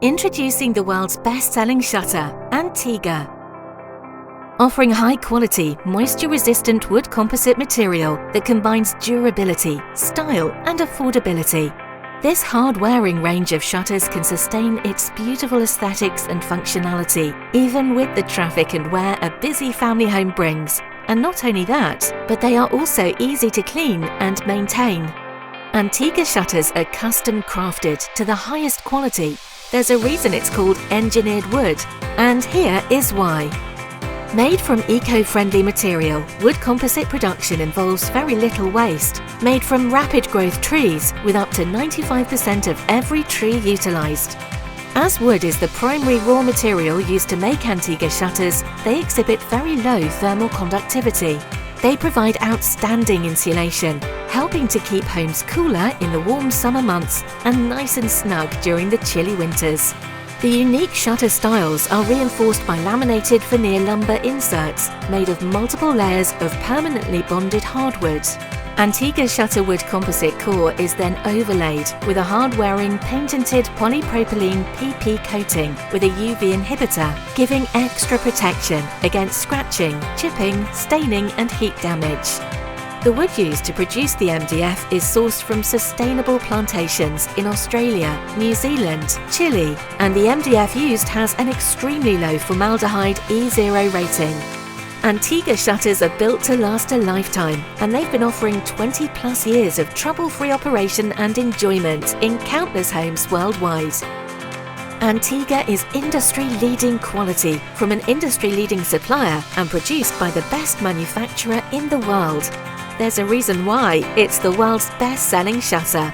Introducing the world's best-selling shutter, Antigua. Offering high-quality, moisture-resistant wood composite material that combines durability, style and affordability. This hard-wearing range of shutters can sustain its beautiful aesthetics and functionality, even with the traffic and wear a busy family home brings. And not only that, but they are also easy to clean and maintain. Antigua shutters are custom crafted to the highest quality. There's a reason it's called engineered wood, and here is why. Made from eco-friendly material, wood composite production involves very little waste. Made from rapid growth trees, with up to 95% of every tree utilised. As wood is the primary raw material used to make Antigua shutters, they exhibit very low thermal conductivity. They provide outstanding insulation, helping to keep homes cooler in the warm summer months and nice and snug during the chilly winters. The unique shutter styles are reinforced by laminated veneer lumber inserts made of multiple layers of permanently bonded hardwood. Antigua shutter wood composite core is then overlaid with a hard-wearing patented polypropylene PP coating with a UV inhibitor, giving extra protection against scratching, chipping, staining and heat damage. The wood used to produce the MDF is sourced from sustainable plantations in Australia, New Zealand, Chile, and the MDF used has an extremely low formaldehyde E0 rating. Antigua shutters are built to last a lifetime, and they've been offering 20+ years of trouble-free operation and enjoyment in countless homes worldwide. Antigua is industry-leading quality from an industry-leading supplier and produced by the best manufacturer in the world. There's a reason why it's the world's best-selling shutter.